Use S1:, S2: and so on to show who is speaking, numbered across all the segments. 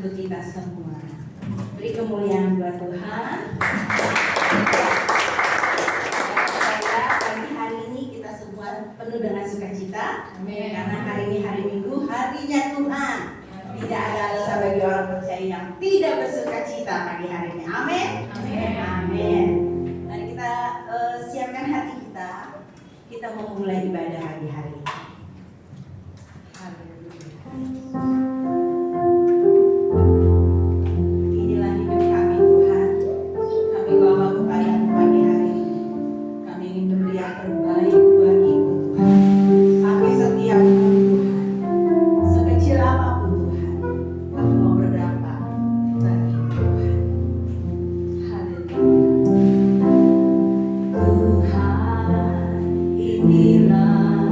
S1: untuk kita semua. Beri kemuliaan buat Tuhan. Saya pagi hari ini kita semua penuh dengan sukacita.
S2: Amin.
S1: Karena hari ini hari Minggu, harinya Tuhan. Tidak ada alasan bagi orang percaya yang tidak bersukacita pagi hari ini. Amin.
S2: Amin.
S1: Amin. Mari kita siapkan hati kita. Kita mau mulai ibadah pagi hari ini. Inilah hidup kami Tuhan. Kami bawa kepadamu pagi hari ini. Kami ingin memberi yang terbaik bagimu Tuhan. Pakai setiap kami Tuhan. Sekecil apapun Tuhan. Kami mau berdampak bagimu Tuhan. Haleluya. Tuhan, inilah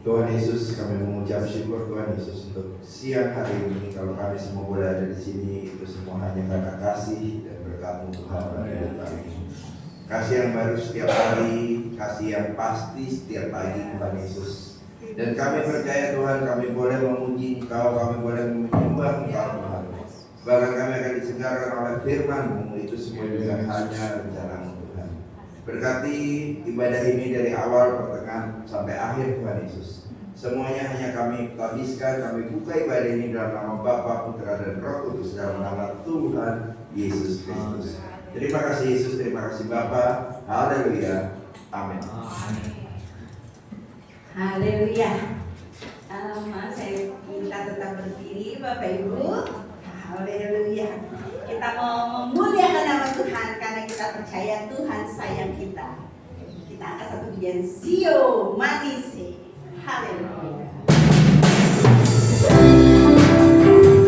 S2: Tuhan Yesus, kami mengucap syukur Tuhan Yesus untuk siang hari ini. Kalau kami semua boleh ada di sini, itu semua hanya karena kasih dan berkat-Mu Tuhan pada hidup kami. Kasih yang baru setiap hari, kasih yang pasti setiap pagi Tuhan Yesus. Dan kami percaya Tuhan, kami boleh memuji Engkau, kami boleh menyembah Engkau Tuhan. Bahkan kami akan disegarkan oleh firman-Mu, itu semua juga hanya rencana-Mu Tuhan. Berkati ibadah ini dari awal, pertengahan, sampai akhir Tuhan Yesus. Semuanya hanya kami habiskan, kami buka ibadah ini dalam nama Bapa, Putra, dan Roh Kudus, dalam nama Tuhan Yesus Kristus. Terima kasih Yesus, terima kasih Bapa. Haleluya. Amin.
S1: Haleluya. Saya minta tetap berdiri Bapak Ibu. Haleluya. Kita mau memuliakan nama Tuhan karena kita percaya Tuhan sayang kita. Kita angkat satu pujian Sio Manise. Haleluya.
S3: Hallelujah.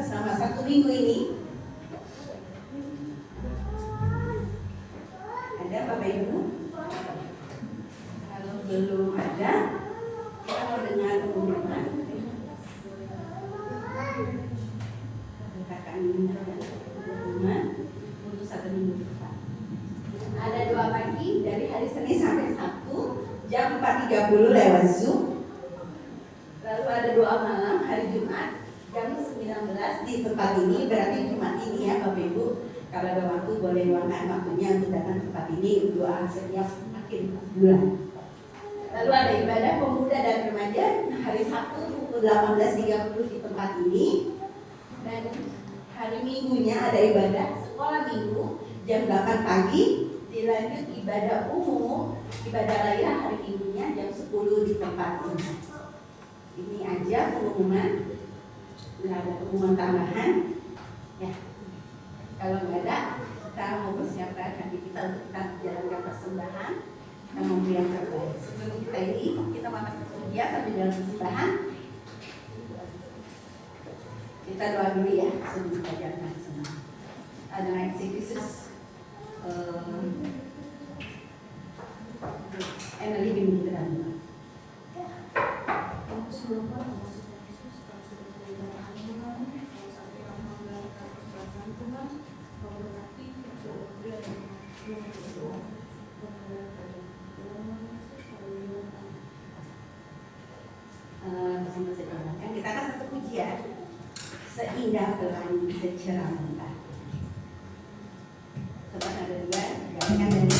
S1: kita selama 1 minggu ini. Ada Bapak Ibu? Kalau belum ada, kita mau dengar pengumuman. Kakak ini pengumuman untuk 1 minggu depan. Ada 2 pagi dari hari Senin sampai Sabtu jam 4.30 lewat Zoom. Lalu ada 2 malam hari Jumat jam 19 di tempat ini. Berarti Jumat ini ya Bapak Ibu, kalau ada waktu boleh luangkan waktunya untuk datang ke tempat ini, doa setiap akhir bulan. Lalu ada ibadah pemuda dan remaja hari Sabtu pukul 18.30 di tempat ini. Dan hari Minggunya ada ibadah sekolah minggu jam 8 pagi. Dilanjut ibadah umum, ibadah raya hari Minggunya jam 10 di tempat ini. Ini aja pengumuman, nggak ada pengumuman tambahan. Ya, kalau nggak ada, kita mau persiapkan hati kita untuk kita menjalankan persembahan dan memberi yang terbaik. Sebelum kita ini, kita makan seperti tapi dalam persembahan. Kita doa dulu ya sebelum kita jalankan persembahan. Ada naik Kristus. Emily bin Muhammad. Kita akan satu pujian seindah pelangi secerah mentah. Sebab ada 2 jangan dari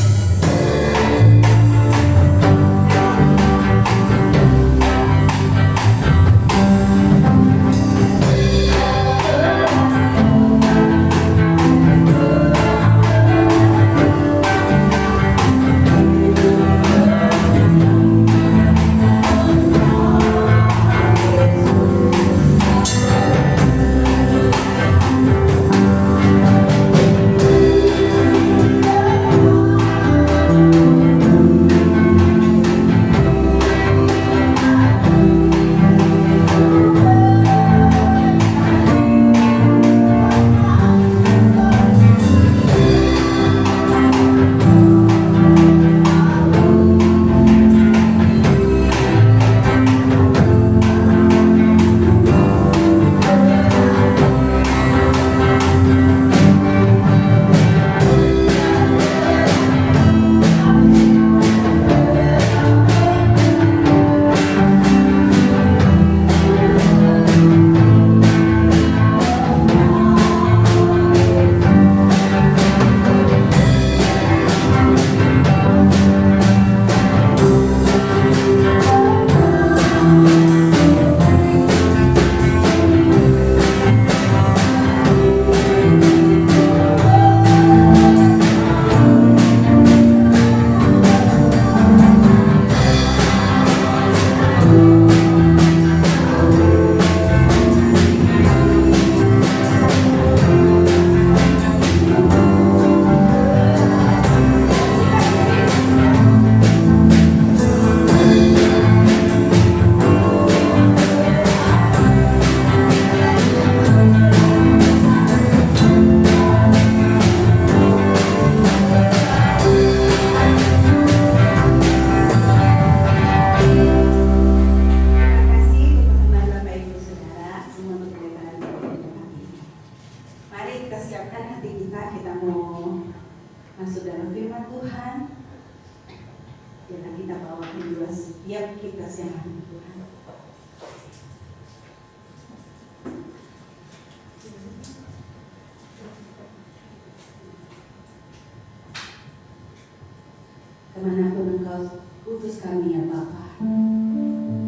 S1: kemanapun Engkau utus kami ya Bapa,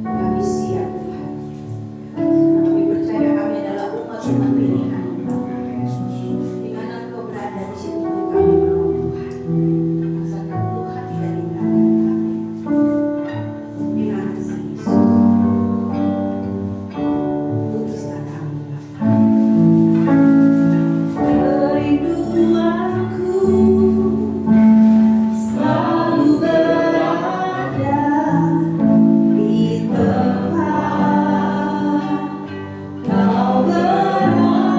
S1: kami siap Tuhan. Kami percaya kami adalah umat-umat pilihan Bapa. Di mana Engkau berada di situ kami mau Tuhan. Asalkan Tuhan tidak tinggalkan kami. Terima kasih Yesus. Utuslah kami Bapa. Kerinduanku selalu berada di tempat Kau berada.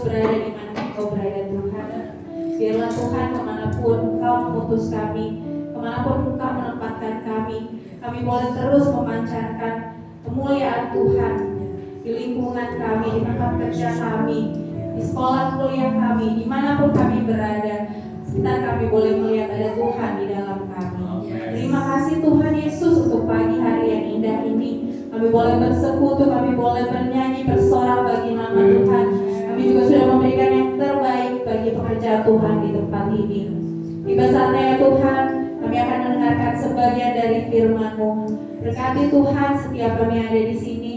S3: berada di mana Engkau berada Tuhan. Biarlah Tuhan kemanapun Engkau mengutus kami, kemanapun Engkau menempatkan kami boleh terus memancarkan kemuliaan Tuhan di lingkungan kami, di tempat kerja kami, di sekolah kuliah kami, dimanapun kami berada. Sekitar kami boleh melihat ada Tuhan di dalam kami. Terima kasih Tuhan Yesus untuk pagi hari yang indah ini. Kami boleh bersekutu, kami boleh bernyanyi, bersorak bagi nama Tuhan. Kami juga sudah memberikan yang terbaik bagi pekerjaan Tuhan di tempat ini. Tiba saatnya ya Tuhan, kami akan mendengarkan sebagian dari firman-Mu. Berkati Tuhan setiap kami yang ada di sini.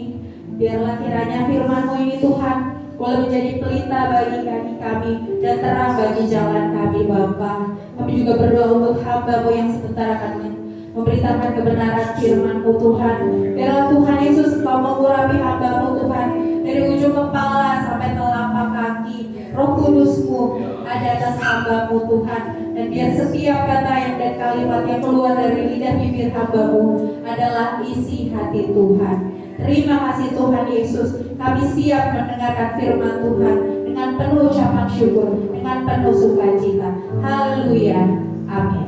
S3: Biarlah kiranya firman-Mu ini Tuhan boleh menjadi pelita bagi kaki kami dan terang bagi jalan kami Bapa. Kami juga berdoa untuk hamba-Mu yang sebentar akan memberitakan kebenaran firman-Mu Tuhan. Biarlah Tuhan Yesus Engkau mengurapi hamba-Mu Tuhan, dari ujung kepala sampai telapak kaki. Roh Kudus-Mu ada atas hamba-Mu Tuhan, dan biar setiap kata dan kalimat yang keluar dari lidah bibir hamba-Mu adalah isi hati Tuhan. Terima kasih Tuhan Yesus, kami siap mendengarkan firman Tuhan dengan penuh ucapan syukur, dengan penuh sukacita. Haleluya, amin.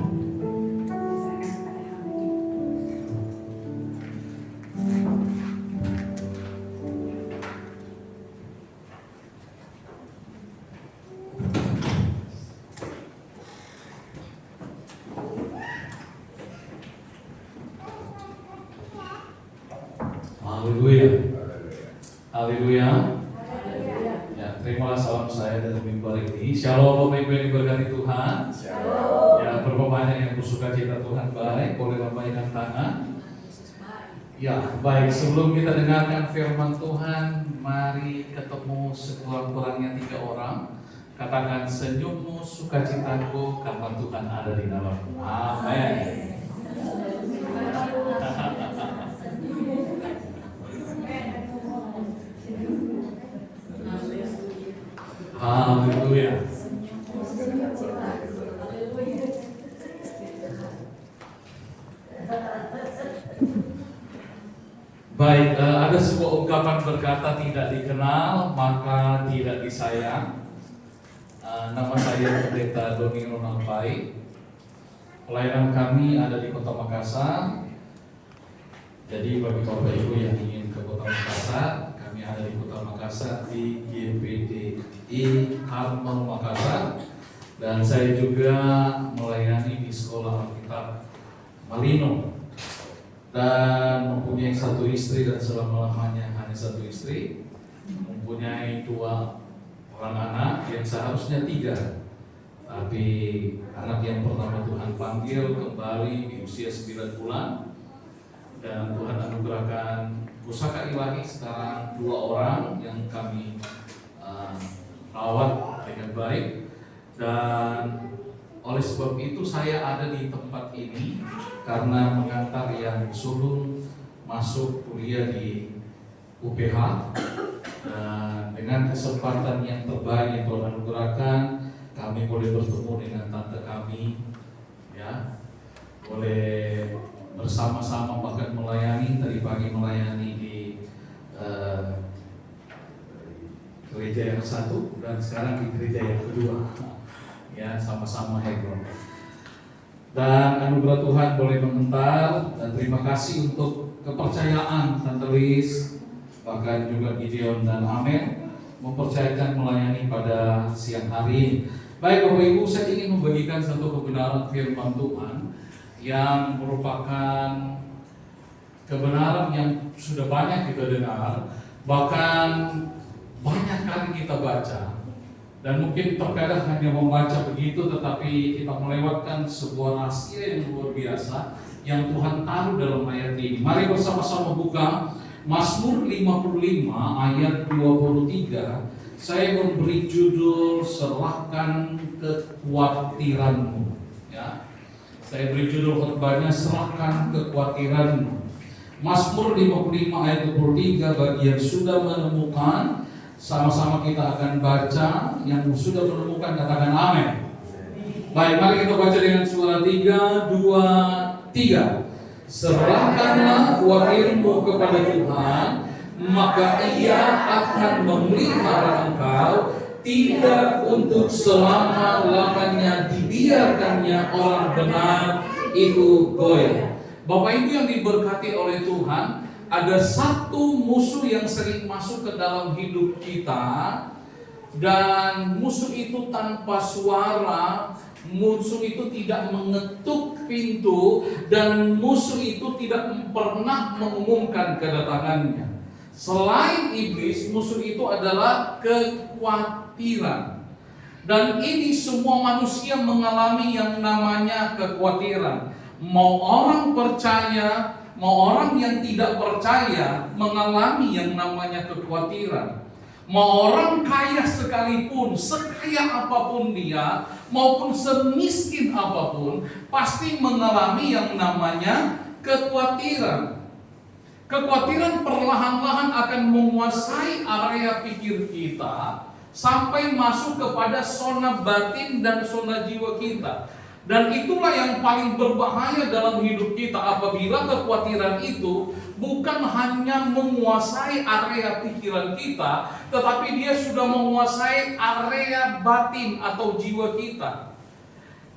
S4: Haleluya. Haleluya. Ya, terimalah salam saya dari mimbar ini. Shalom Bapak Ibu yang diberkati Tuhan. Ya, berapa banyak yang bersuka cita Tuhan baik, boleh lambaikan tangan. Ya, baik, sebelum kita dengarkan firman Tuhan, mari ketemu sekurang-kurangnya 3 orang. Katakan, senyummu, sukacitaku, karena Tuhan ada di dalammu. Amin. Haleluya. Baik, ada sebuah ungkapan berkata tidak dikenal maka tidak disayang. Nama saya Pendeta Doni Ronald Pai. Pelayanan kami ada di Kota Makassar. Jadi bagi Bapak Ibu yang ingin ke Kota Makassar, kami ada di Kota Makassar di GPDI Karmel Makassar, dan saya juga melayani di Sekolah Alkitab Malino, dan mempunyai 1 istri dan selama-lamanya hanya 1 istri, mempunyai 2 orang anak yang seharusnya 3, tapi anak yang pertama Tuhan panggil kembali di usia 9 bulan, dan Tuhan anugerahkan pusaka ilahi sekarang 2 orang yang kami rawat dengan baik. Dan oleh sebab itu saya ada di tempat ini karena mengantar yang sulung masuk kuliah di UPH, dan dengan kesempatan yang terbaik yang Tuhan anugerahkan, kami boleh bertemu dengan tante kami, ya, boleh bersama-sama bahkan melayani, tadi pagi melayani di gereja yang 1 dan sekarang di gereja yang kedua, ya, sama-sama Hebron. Dan anugerah Tuhan boleh mengental, dan terima kasih untuk kepercayaan Tante Liz, bahkan juga Gideon dan Amen mempercayakan melayani pada siang hari ini. Baik Bapak Ibu, saya ingin membagikan satu kebenaran firman Tuhan yang merupakan kebenaran yang sudah banyak kita dengar, bahkan banyak kali kita baca, dan mungkin terkadang hanya membaca begitu tetapi kita melewatkan sebuah rahasia yang luar biasa yang Tuhan taruh dalam ayat ini. Mari bersama-sama buka Mazmur 55 ayat 23. Saya memberi judul serahkan kekhawatiranmu, ya. Saya beri judul khotbahnya serahkan kekhawatiranmu. Mazmur 55 ayat 23, bagi yang sudah menemukan, sama-sama kita akan baca. Yang sudah menemukan katakan amin. Baik, mari kita baca dengan suara 3, 2, 3. Serahkanlah khawatirmu kepada Tuhan, maka Ia akan memelihara engkau. tidak untuk selama-lamanya dibiarkannya orang benar itu goyah. Bapak Ibu yang diberkati oleh Tuhan, ada satu musuh yang sering masuk ke dalam hidup kita, dan musuh itu tanpa suara, musuh itu tidak mengetuk pintu, dan musuh itu tidak pernah mengumumkan kedatangannya. Selain iblis, musuh itu adalah kekhawatiran. Dan ini semua manusia mengalami yang namanya kekhawatiran. Mau orang percaya, mau orang yang tidak percaya mengalami yang namanya kekhawatiran. Mau orang kaya sekalipun, sekaya apapun dia, maupun semiskin apapun, pasti mengalami yang namanya kekhawatiran. Kekhawatiran perlahan-lahan akan menguasai area pikir kita sampai masuk kepada zona batin dan zona jiwa kita. Dan itulah yang paling berbahaya dalam hidup kita, apabila kekhawatiran itu bukan hanya menguasai area pikiran kita, tetapi dia sudah menguasai area batin atau jiwa kita.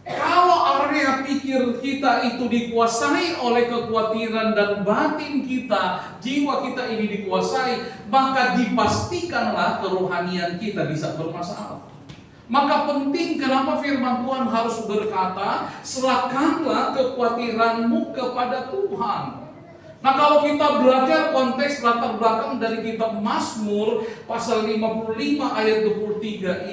S4: Kalau area pikir kita itu dikuasai oleh kekhawatiran dan batin kita, jiwa kita ini dikuasai, maka dipastikanlah kerohanian kita bisa bermasalah. Maka penting kenapa firman Tuhan harus berkata, serahkanlah kekhawatiranmu kepada Tuhan. Nah, kalau kita belajar konteks latar belakang dari kitab Mazmur pasal 55 ayat 23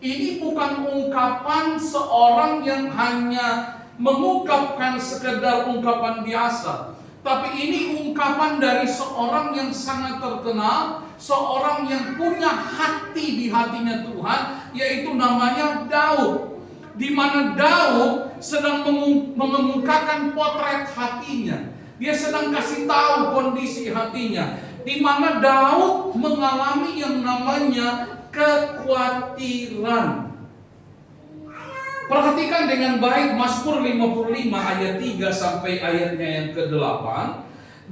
S4: ini bukan ungkapan seorang yang hanya mengungkapkan sekedar ungkapan biasa, tapi ini ungkapan dari seorang yang sangat terkenal, seorang yang punya hati di hatinya Tuhan, yaitu namanya Daud. Di mana Daud sedang mengemukakan potret hatinya. Dia sedang kasih tahu kondisi hatinya, di mana Daud mengalami yang namanya kekhawatiran. Perhatikan dengan baik Mazmur 55 ayat 3 sampai ayatnya yang ke-8.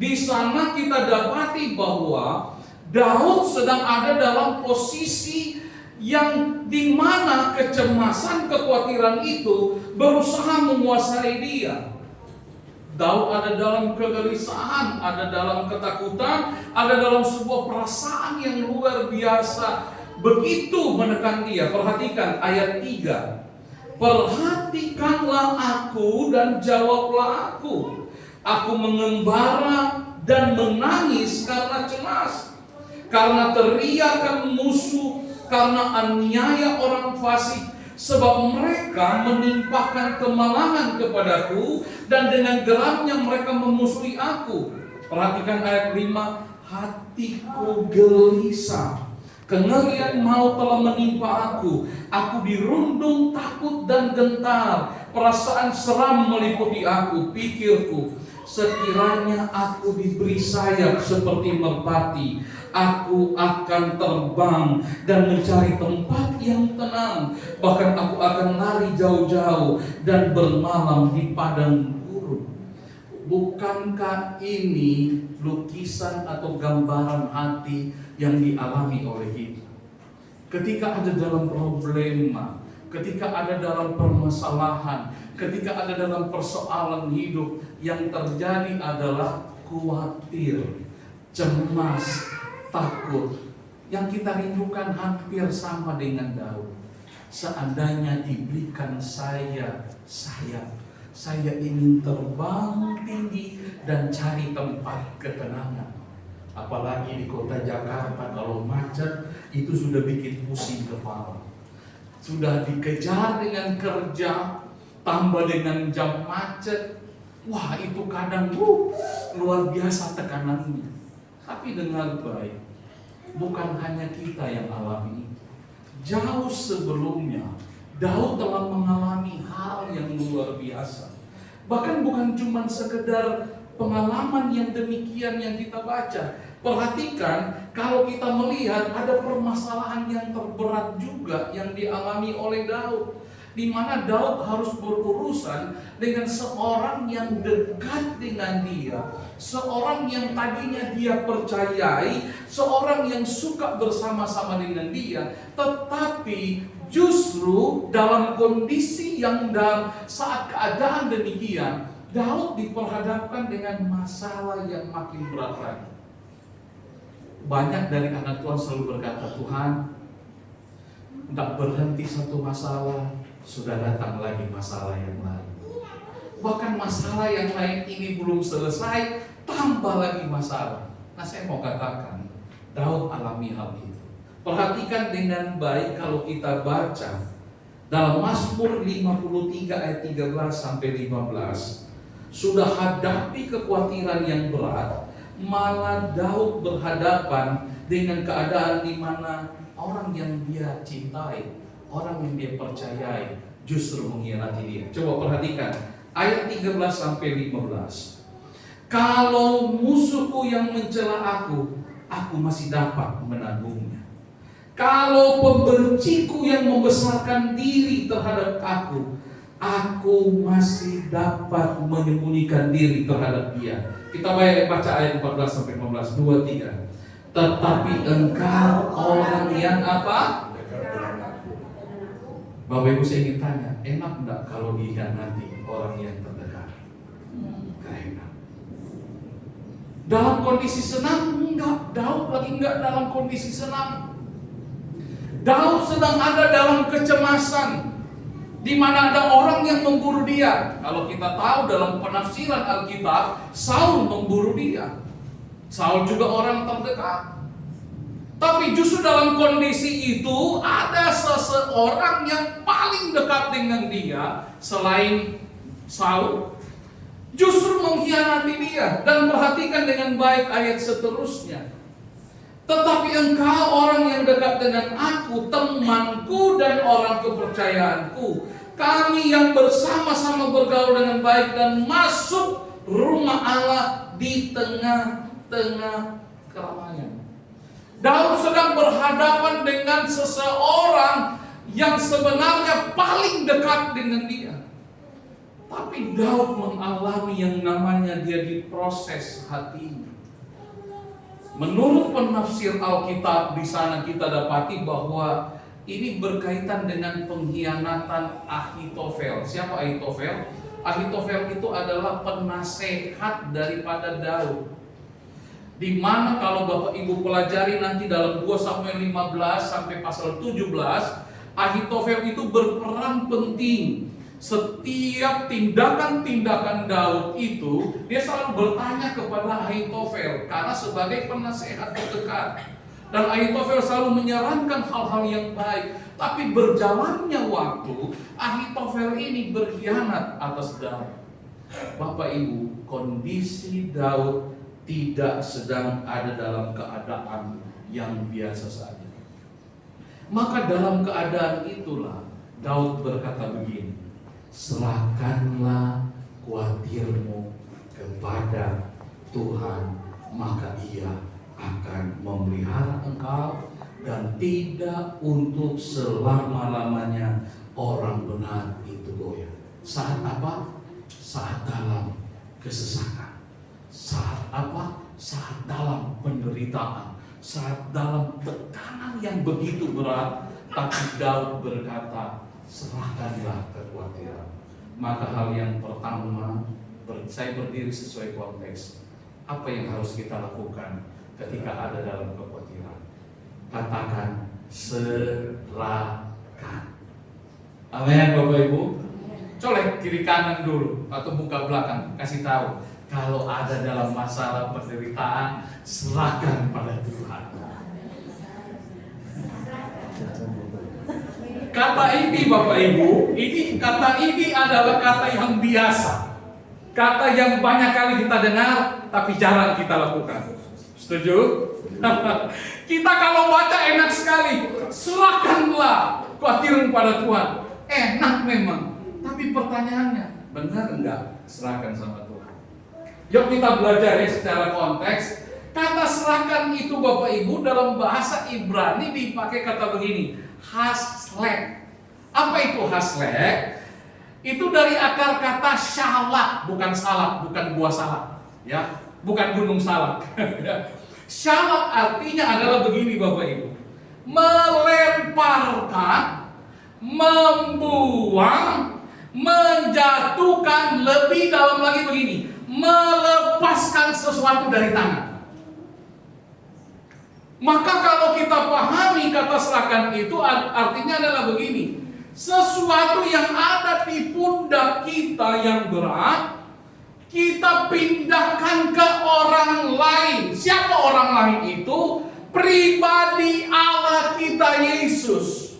S4: Di sana kita dapati bahwa Daud sedang ada dalam posisi yang di mana kecemasan, kekhawatiran itu berusaha menguasai dia. Daud ada dalam kegelisahan, ada dalam ketakutan, ada dalam sebuah perasaan yang luar biasa, begitu menekan dia. Perhatikan ayat 3. Perhatikanlah aku dan jawablah aku. Aku mengembara dan menangis karena cemas, karena teriakan musuh, karena aniaya orang fasik. Sebab mereka menimpakan kemalangan kepadaku, dan dengan geramnya mereka memusuhi aku. Perhatikan ayat 5. Hatiku gelisah, kengerian maut telah menimpa aku. Aku dirundung takut dan gentar. Perasaan seram meliputi aku. Pikirku, sekiranya aku diberi sayap seperti merpati, aku akan terbang dan mencari tempat yang tenang. Bahkan aku akan lari jauh-jauh dan bermalam di padang gurun. Bukankah ini lukisan atau gambaran hati yang dialami oleh kita? Ketika ada dalam problema, ketika ada dalam permasalahan, ketika ada dalam persoalan hidup, yang terjadi adalah khawatir, cemas, takut. Yang kita rindukan hampir sama dengan Daud. Seandainya diberikan saya ingin terbang tinggi dan cari tempat ketenangan. Apalagi di kota Jakarta, kalau macet itu sudah bikin pusing kepala. Sudah dikejar dengan kerja, tambah dengan jam macet. Wah, itu kadang luar biasa tekanannya. Tapi dengar baik, bukan hanya kita yang alami itu. Jauh sebelumnya, Daud telah mengalami hal yang luar biasa. Bahkan bukan cuma sekedar pengalaman yang demikian yang kita baca. Perhatikan, kalau kita melihat ada permasalahan yang terberat juga yang dialami oleh Daud. di mana Daud harus berurusan dengan seorang yang dekat dengan dia, seorang yang tadinya dia percayai, seorang yang suka bersama-sama dengan dia, tetapi justru dalam kondisi yang dalam saat keadaan demikian, Daud diperhadapkan dengan masalah yang makin berat lagi. Banyak dari anak Tuhan selalu berkata, Tuhan, tidak berhenti satu masalah, sudah datang lagi masalah yang lain. Bahkan masalah yang lain ini belum selesai, tambah lagi masalah. Nah, saya mau katakan, Daud alami hal itu. Perhatikan dengan baik kalau kita baca dalam Mazmur 53 ayat 13 sampai 15. Sudah hadapi kekhawatiran yang berat, malah Daud berhadapan dengan keadaan di mana orang yang dia cintai, orang yang dia percayai justru mengkhianati dia. Coba perhatikan ayat 13 sampai 15. Kalau musuhku yang mencela aku masih dapat menanggungnya. Kalau pembenciku yang membesarkan diri terhadap aku masih dapat menyembunyikan diri terhadap dia. Kita baca ayat 14 sampai 15, 2, 3. Tetapi engkau orang yang apa? Bapak Ibu, saya ingin tanya, enak enggak kalau dikhianati orang yang terdekat? Gak enak. Dalam kondisi senang? Enggak. Daud lagi enggak dalam kondisi senang. Daud sedang ada dalam kecemasan, di mana ada orang yang memburu dia. Kalau kita tahu dalam penafsiran Alkitab, Saul memburu dia. Saul juga orang terdekat. Tapi justru dalam kondisi itu ada seseorang yang paling dekat dengan dia selain Saul, justru mengkhianati dia. Dan perhatikan dengan baik ayat seterusnya. Tetapi engkau orang yang dekat dengan aku, temanku dan orang kepercayaanku, kami yang bersama-sama bergaul dengan baik dan masuk rumah Allah di tengah-tengah keramaian. Daud sedang berhadapan dengan seseorang yang sebenarnya paling dekat dengan dia. Tapi Daud mengalami yang namanya dia diproses hatinya. Menurut penafsir Alkitab di sana kita dapati bahwa ini berkaitan dengan pengkhianatan Ahitofel. Siapa Ahitofel? Ahitofel itu adalah penasehat daripada Daud. Di mana kalau Bapak Ibu pelajari nanti dalam 2 Samuel 15 sampai pasal 17, Ahitofel itu berperan penting. Setiap tindakan-tindakan Daud itu dia selalu bertanya kepada Ahitofel karena sebagai penasehat terdekat. Dan Ahitofel selalu menyarankan hal-hal yang baik. Tapi berjalannya waktu, Ahitofel ini berkhianat atas Daud. Bapak Ibu, kondisi Daud tidak sedang ada dalam keadaan yang biasa saja. Maka dalam keadaan itulah Daud berkata begini, serahkanlah khawatirmu kepada Tuhan, maka Ia akan memelihara engkau, dan tidak untuk selama-lamanya orang benar itu goyah. Saat apa? Saat dalam kesesakan. Saat apa? Saat dalam penderitaan. Saat dalam tekanan yang begitu berat. Tapi Daud berkata, serahkanlah kekhawatiran. Maka hal yang pertama, saya berdiri sesuai konteks. Apa yang harus kita lakukan ketika ada dalam kekhawatiran? Katakan, serahkan. Amin Bapak Ibu. Colek kiri kanan dulu atau buka belakang, kasih tahu kalau ada dalam masalah penderitaan, serahkan pada Tuhan. Kata ini Bapak Ibu, kata ini adalah kata yang biasa. Kata yang banyak kali kita dengar, tapi jarang kita lakukan. Setuju? Kita kalau baca enak sekali, serahkanlah khawatiran pada Tuhan. Enak memang. Tapi pertanyaannya, benar enggak serahkan sama Tuhan? Yuk kita belajar ya secara konteks. Kata serahkan itu Bapak Ibu dalam bahasa Ibrani dipakai kata begini, haslek. Apa itu haslek? Itu dari akar kata syalak, bukan salak, bukan buah salak, ya, bukan gunung salak. Syalak artinya adalah begini Bapak Ibu, melemparkan, membuang, menjatuhkan, lebih dalam lagi begini, melepaskan sesuatu dari tangan. Maka kalau kita pahami kata serahkan itu artinya adalah begini, sesuatu yang ada di pundak kita yang berat, kita pindahkan ke orang lain. Siapa orang lain itu? Pribadi Allah kita Yesus.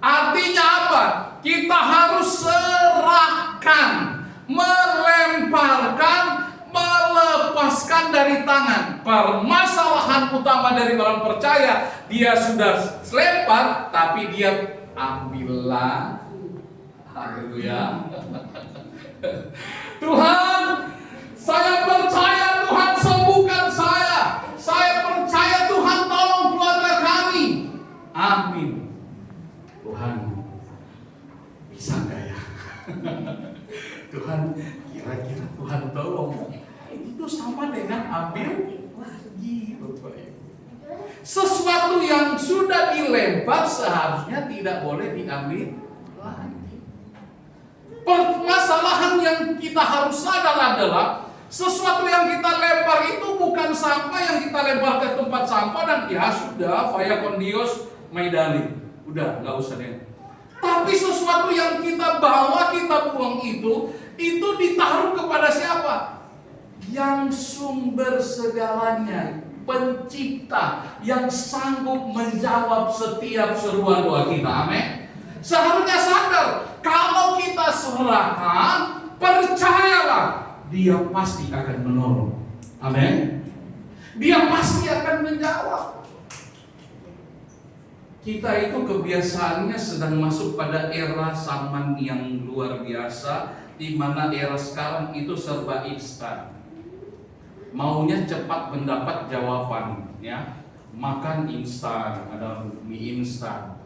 S4: Artinya apa? Kita harus serahkan, melemparkan, melepaskan dari tangan. Permasalahan utama dari orang percaya, dia sudah lempar, tapi dia ambillah. Haleluya. Tuhan, saya percaya Tuhan sembuhkan saya. Saya percaya Tuhan tolong keluarga kami. Amin. Tuhan, bisa gak ya? Tuhan, kira-kira Tuhan tolong. Itu sama dengan ambil lagi, Bapak Ibu. Sesuatu yang sudah dilempar seharusnya tidak boleh diambil lagi. Permasalahan yang kita harus sadar adalah sesuatu yang kita lempar itu bukan sampah yang kita lempar ke tempat sampah dan ya sudah, vaya kondios, maidali, udah nggak usah deh. Tapi sesuatu yang kita bawa, kita buang itu ditaruh kepada siapa? Yang sumber segalanya, pencipta yang sanggup menjawab setiap seruan doa kita. Amin. Seharusnya sadar, kalau kita serahkan, percayalah, dia pasti akan menolong. Amin. Dia pasti akan menjawab. Kita itu kebiasaannya sedang masuk pada era zaman yang luar biasa, di mana era sekarang itu serba instan. Maunya cepat mendapat jawaban, ya. Makan instan, ada mie instan,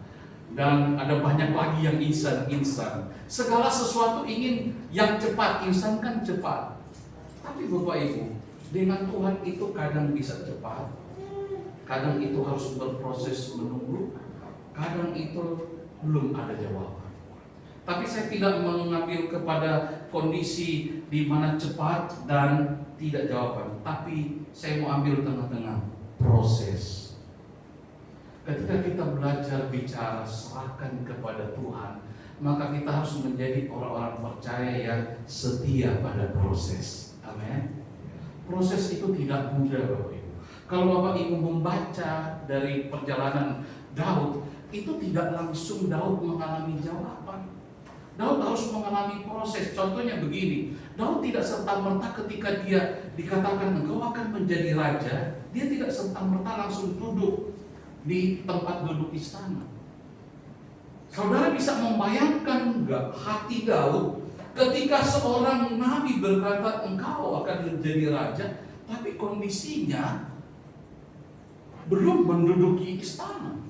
S4: dan ada banyak lagi yang instan. Segala sesuatu ingin yang cepat, instan kan cepat. Tapi Bapak Ibu, dengan Tuhan itu kadang bisa cepat, kadang itu harus berproses menunggu, kadang itu belum ada jawaban. Tapi saya tidak mengambil kepada kondisi di mana cepat dan tidak jawaban, tapi saya mau ambil tengah-tengah, proses. Ketika kita belajar bicara serahkan kepada Tuhan, maka kita harus menjadi orang-orang percaya yang setia pada proses. Amin. Proses itu tidak mudah Bapak Ibu. Kalau Bapak Ibu membaca dari perjalanan Daud, itu tidak langsung Daud mengalami jawaban. Daud harus mengalami proses. Contohnya begini, Daud tidak serta-merta ketika dia dikatakan engkau akan menjadi raja, dia tidak serta-merta langsung duduk di tempat duduk istana. Saudara bisa membayangkan enggak hati Daud ketika seorang nabi berkata engkau akan menjadi raja, tapi kondisinya belum menduduki istana.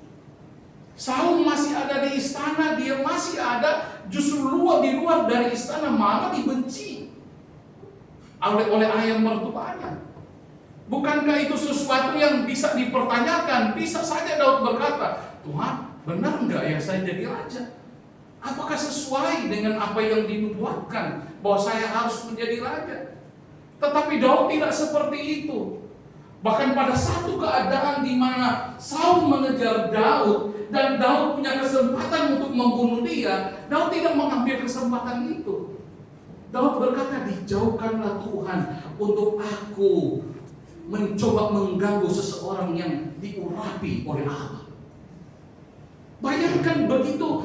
S4: Saul masih ada di istana, dia masih ada, justru di luar dari istana malah dibenci oleh ayah mertuanya. Bukankah itu sesuatu yang bisa dipertanyakan? Bisa saja Daud berkata, Tuhan, benar enggak ya saya jadi raja? Apakah sesuai dengan apa yang dinubuatkan bahwa saya harus menjadi raja? Tetapi Daud tidak seperti itu. Bahkan pada satu keadaan di mana Saul mengejar Daud dan Daud punya kesempatan untuk membunuh dia, Daud tidak mengambil kesempatan itu. Daud berkata, dijauhkanlah Tuhan untuk aku mencoba mengganggu seseorang yang diurapi oleh Allah. Bayangkan begitu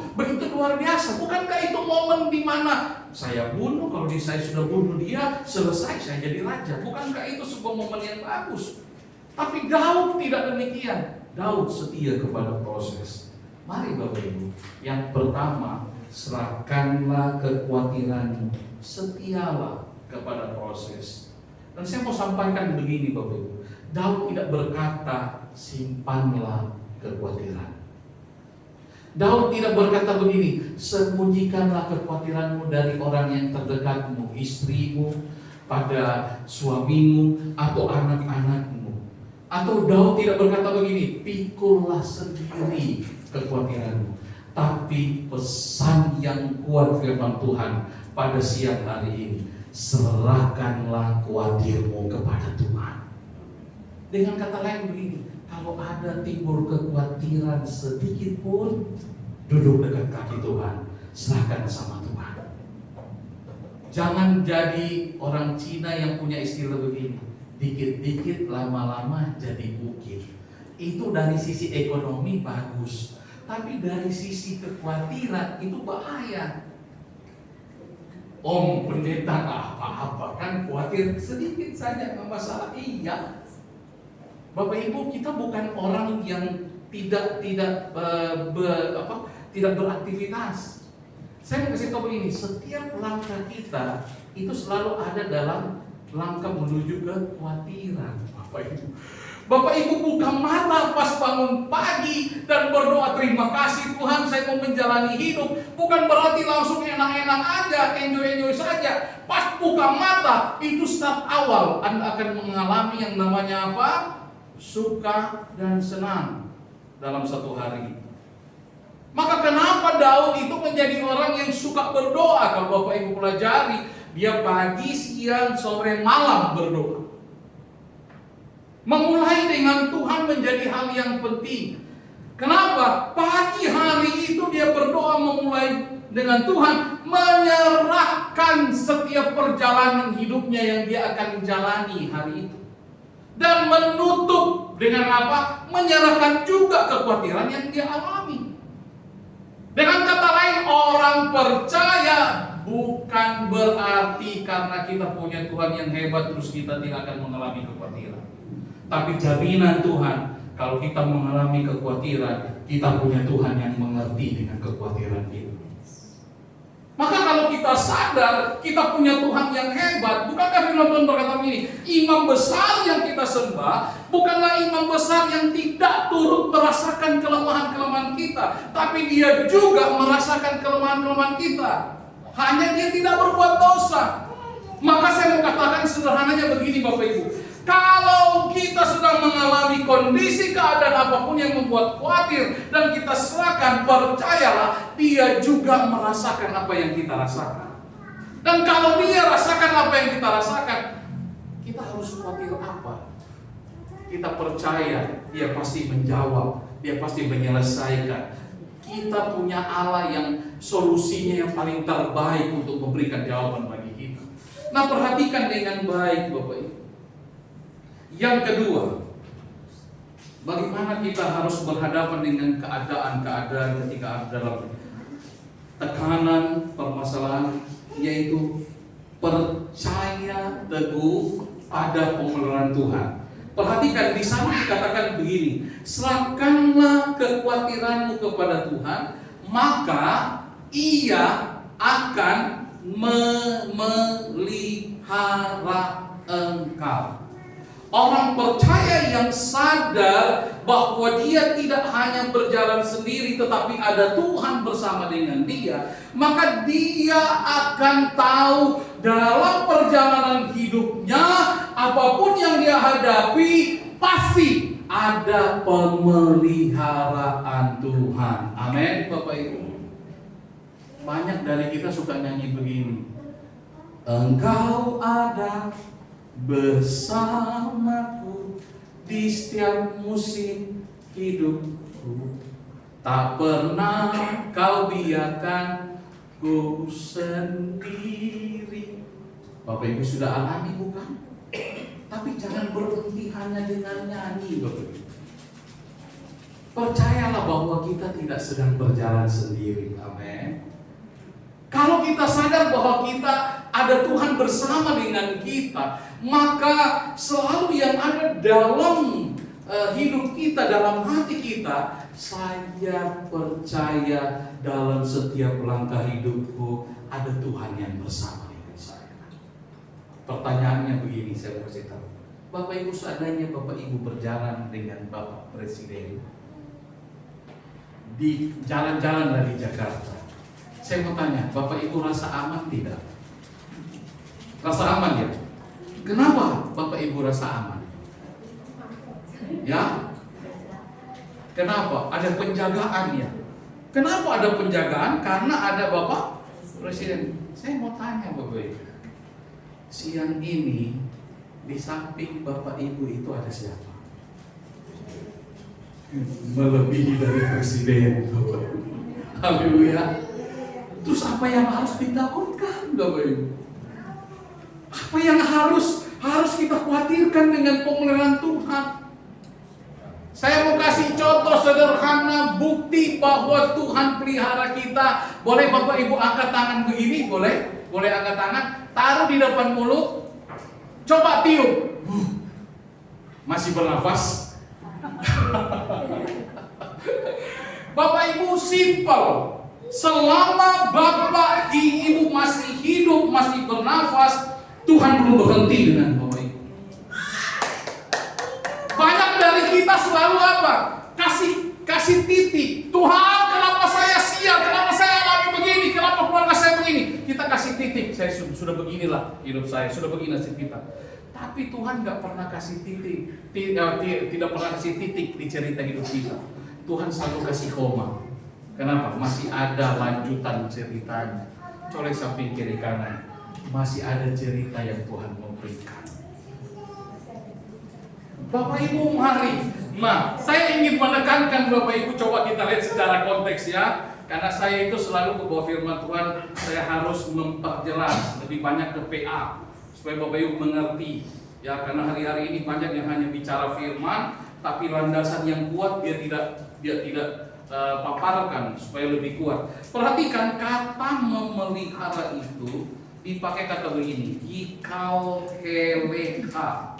S4: luar biasa. Bukankah itu momen di mana saya bunuh, kalau saya sudah bunuh dia, selesai saya jadi raja. Bukankah itu sebuah momen yang bagus? Tapi Daud tidak demikian. Daud setia kepada proses. Mari Bapak Ibu, yang pertama, serahkanlah kekhawatiranmu, setialah kepada proses. Dan saya mau sampaikan begini Bapak Ibu, Daud tidak berkata simpanlah kekhawatiran. Daud tidak berkata begini, sembunyikanlah kekhawatiranmu dari orang yang terdekatmu, istrimu, pada suamimu, atau anak-anakmu. Atau Daud tidak berkata begini, pikullah sendiri kekhawatiranmu. Tapi pesan yang kuat firman Tuhan pada siang hari ini, serahkanlah khawatirmu kepada Tuhan. Dengan kata lain begini, kalau ada timbul kekhawatiran sedikit pun, duduk dekat kaki Tuhan, serahkan sama Tuhan. Jangan jadi orang Cina yang punya istilah begini, dikit-dikit lama-lama jadi bukit. Itu dari sisi ekonomi bagus, tapi dari sisi kekhawatiran itu bahaya. Om pendeta apa-apa kan khawatir sedikit saja nggak masalah. Iya, Bapak Ibu, kita bukan orang yang tidak beraktivitas. Saya mau kasih tahu begini, setiap langkah kita itu selalu ada dalam langkah menuju kekhawatiran. Bapak Ibu buka mata pas bangun pagi dan berdoa, terima kasih Tuhan saya mau menjalani hidup. Bukan berarti langsung enak-enak aja, enjoy-enjoy saja. Pas buka mata, itu start awal Anda akan mengalami yang namanya apa? Suka dan senang dalam satu hari. Maka kenapa Daud itu menjadi orang yang suka berdoa? Kalau Bapak Ibu pelajari, dia pagi, siang, sore, malam berdoa. Memulai dengan Tuhan menjadi hal yang penting. Kenapa? Pagi hari itu dia berdoa memulai dengan Tuhan, menyerahkan setiap perjalanan hidupnya yang dia akan jalani hari itu. Dan menutup dengan apa? Menyerahkan juga kekhawatiran yang dia alami. Dengan kata lain, orang percaya bukan berarti karena kita punya Tuhan yang hebat terus kita tidak akan mengalami kekhawatiran. Tapi jaminan Tuhan, kalau kita mengalami kekhawatiran, kita punya Tuhan yang mengerti dengan kekhawatiran kita. Maka kalau kita sadar kita punya Tuhan yang hebat, bukankah firman Tuhan berkata begini, imam besar yang kita sembah bukanlah imam besar yang tidak turut merasakan kelemahan-kelemahan kita, tapi dia juga merasakan kelemahan-kelemahan kita. Hanya dia tidak berbuat dosa. Maka saya mau katakan sederhananya begini Bapak Ibu, kalau kita sudah mengalami kondisi keadaan apapun yang membuat khawatir dan kita serahkan, percayalah dia juga merasakan apa yang kita rasakan. Dan kalau dia rasakan apa yang kita rasakan, kita harus khawatir apa? Kita percaya dia pasti menjawab, dia pasti menyelesaikan. Kita punya Allah yang solusinya yang paling terbaik untuk memberikan jawaban bagi kita. Nah, perhatikan dengan baik Bapak Ibu. Yang kedua, bagaimana kita harus berhadapan dengan keadaan-keadaan ketika dalam tekanan, permasalahan, yaitu percaya teguh pada pemeliharaan Tuhan. Perhatikan di sana dikatakan begini, serahkanlah kekhawatiranmu kepada Tuhan, maka Ia akan memelihara engkau. Orang percaya yang sadar bahwa dia tidak hanya berjalan sendiri tetapi ada Tuhan bersama dengan dia, maka dia akan tahu dalam perjalanan hidupnya apapun yang dia hadapi pasti ada pemeliharaan Tuhan. Amin Bapak Ibu. Banyak dari kita suka nyanyi begini, Engkau ada bersamaku di setiap musim hidupku, tak pernah kau biarkan ku sendiri. Bapak Ibu sudah alami bukan? Tapi jangan berhenti hanya dengan nyanyi Bapak Ibu. Percayalah bahwa kita tidak sedang berjalan sendiri. Amin. Kalau kita sadar bahwa kita ada Tuhan bersama dengan kita, maka selalu yang ada dalam hidup kita, dalam hati kita, saya percaya dalam setiap langkah hidupku ada Tuhan yang bersama dengan saya. Pertanyaannya begini, saya mau kasih tahu. Bapak Ibu, seandainya Bapak Ibu berjalan dengan Bapak Presiden, di jalan-jalan dari Jakarta. Saya mau tanya, Bapak Ibu rasa aman tidak? Rasa aman ya? Kenapa Bapak Ibu rasa aman? Ya? Kenapa? Ada penjagaan ya? Kenapa ada penjagaan? Karena ada Bapak Presiden. Saya mau tanya Bapak Ibu, siang ini di samping Bapak Ibu itu ada siapa? Melebihi dari Presiden. Haleluya. Terus apa yang harus ditakutkan Bapak Ibu? Apa yang harus kita khawatirkan dengan pemeliharaan Tuhan? Saya mau kasih contoh sederhana bukti bahwa Tuhan pelihara kita. Boleh Bapak Ibu angkat tangan begini? Boleh? Boleh angkat tangan? Taruh di depan mulut. Coba tiup. Masih bernafas? Bapak Ibu simple. Selama Bapak Ibu masih hidup, masih bernafas, Tuhan belum berhenti dengan Bapak Ibu. Banyak dari kita selalu apa? Kasih titik. Tuhan, kenapa saya sial? Kenapa saya alami begini? Kenapa keluarga saya begini? Kita kasih titik. Saya sudah beginilah hidup saya, sudah begini nasib kita. Tapi Tuhan nggak pernah kasih titik, tidak pernah kasih titik di cerita hidup kita. Tuhan selalu kasih koma. Kenapa? Masih ada lanjutan ceritanya. Colek samping kiri kanan. Masih ada cerita yang Tuhan mau berikan. Bapak Ibu mari. Nah, saya ingin menekankan Bapak Ibu, coba kita lihat secara konteks ya. Karena saya itu selalu ke bawah firman Tuhan, saya harus memperjelas lebih banyak ke PA supaya Bapak Ibu mengerti. Ya, karena hari-hari ini banyak yang hanya bicara firman, tapi landasan yang kuat dia tidak paparkan supaya lebih kuat. Perhatikan kata memelihara itu dipakai kata begini, ikau keleha.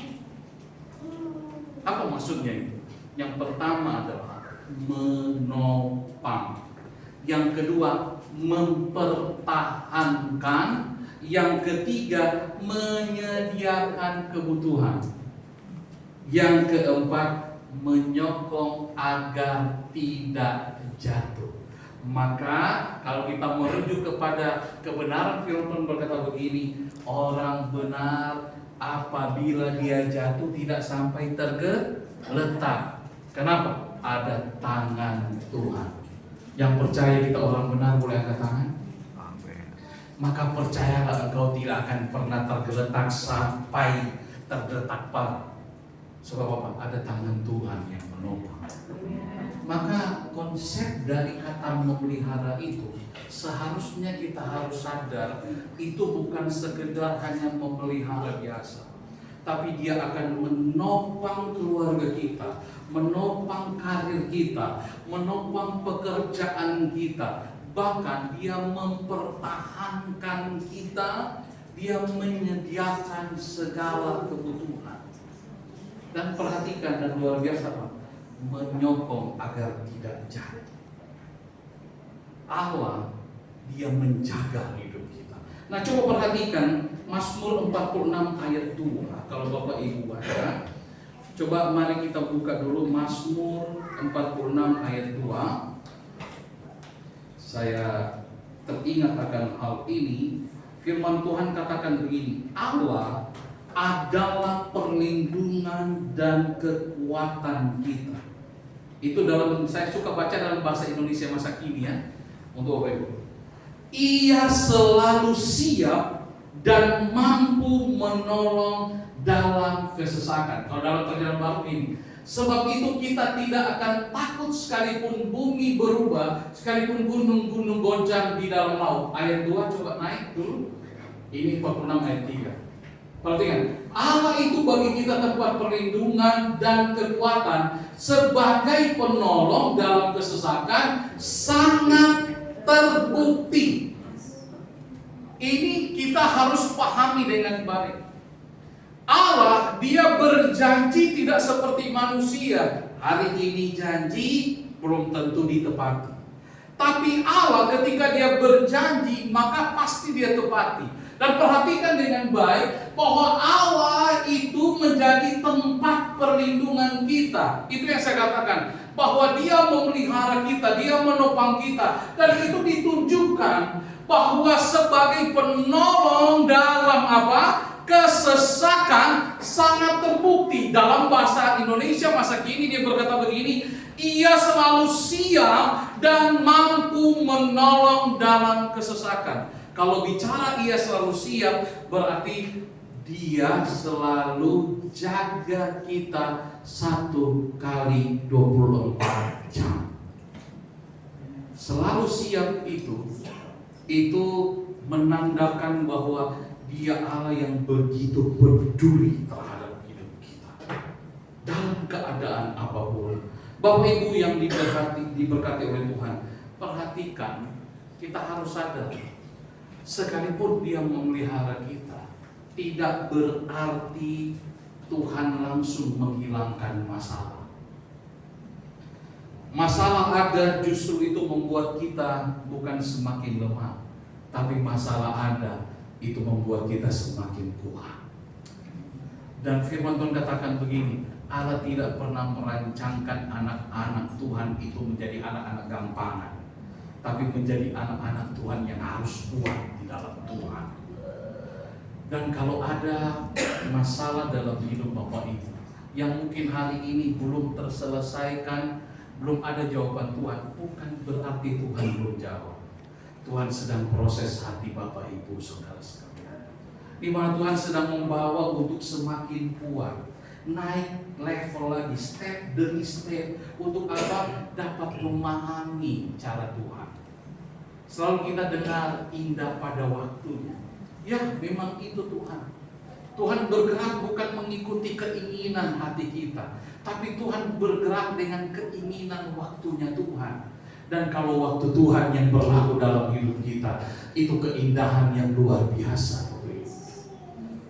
S4: Apa maksudnya itu? Yang pertama adalah menopang. Yang kedua mempertahankan. Yang ketiga menyediakan kebutuhan. Yang keempat menyokong agar tidak jatuh. Maka kalau kita merujuk kepada kebenaran firman berkata begini, orang benar apabila dia jatuh tidak sampai tergeletak. Kenapa? Ada tangan Tuhan. Yang percaya kita orang benar boleh angkat tangan. Maka percayalah engkau tidak akan pernah tergeletak sampai tergeletak parah. Sebab apa? Ada tangan Tuhan yang menopang. Maka konsep dari kata memelihara itu seharusnya kita harus sadar itu bukan sekedar hanya memelihara biasa, tapi dia akan menopang keluarga kita, menopang karir kita, menopang pekerjaan kita, bahkan dia mempertahankan kita, dia menyediakan segala kebutuhan. Dan perhatikan dan luar biasa Pak, menyokong agar tidak jatuh. Allah dia menjaga hidup kita. Nah coba perhatikan Mazmur 46 ayat 2. Kalau Bapak Ibu baca, coba mari kita buka dulu Mazmur 46 ayat 2. Saya teringat akan hal ini. Firman Tuhan katakan begini, Allah adalah perlindungan dan kekuatan kita. Itu dalam, saya suka baca dalam bahasa Indonesia masa kini ya, untuk Bapak Ibu. Ia selalu siap dan mampu menolong dalam kesesakan. Kalau dalam Perjanjian Baru ini, sebab itu kita tidak akan takut sekalipun bumi berubah, sekalipun gunung-gunung goncang di dalam laut. Ayat 2 coba naik dulu. Ini 46 ayat 3. Perhatikan, Allah itu bagi kita tempat perlindungan dan kekuatan sebagai penolong dalam kesesakan sangat terbukti. Ini kita harus pahami dengan baik. Allah dia berjanji tidak seperti manusia. Hari ini janji belum tentu ditepati. Tapi Allah ketika dia berjanji maka pasti dia tepati. Dan perhatikan dengan baik bahwa Allah itu menjadi tempat perlindungan kita. Itu yang saya katakan. bahwa Dia memelihara kita, Dia menopang kita, dan itu ditunjukkan bahwa sebagai penolong dalam apa? Kesesakan sangat terbukti. Dalam bahasa Indonesia masa kini dia berkata begini, Ia selalu siap dan mampu menolong dalam kesesakan. Kalau bicara Ia selalu siap, berarti Dia selalu jaga kita 1 kali 24 jam. Selalu siap itu menandakan bahwa Dia Allah yang begitu peduli terhadap hidup kita dalam keadaan apapun. Bapak Ibu yang diberkati oleh Tuhan, perhatikan, kita harus sadar, sekalipun Dia memelihara kita, tidak berarti Tuhan langsung menghilangkan masalah. Masalah ada, justru itu membuat kita bukan semakin lemah, tapi masalah ada itu membuat kita semakin kuat. Dan firman Tuhan katakan begini, Allah tidak pernah merancangkan anak-anak Tuhan itu menjadi anak-anak gampangan, tapi menjadi anak-anak Tuhan yang harus kuat di dalam Tuhan. Dan kalau ada masalah dalam hidup Bapak Ibu yang mungkin hari ini belum terselesaikan, belum ada jawaban Tuhan, bukan berarti Tuhan belum jawab. Tuhan sedang proses hati Bapak Ibu Saudara sekalian, di mana Tuhan sedang membawa untuk semakin kuat, naik level lagi, step demi step, untuk apa? Dapat memahami cara Tuhan. Selalu kita dengar indah pada waktunya. Ya, memang itu Tuhan. Tuhan bergerak bukan mengikuti keinginan hati kita, tapi Tuhan bergerak dengan keinginan waktunya Tuhan. Dan kalau waktu Tuhan yang berlaku dalam hidup kita, itu keindahan yang luar biasa.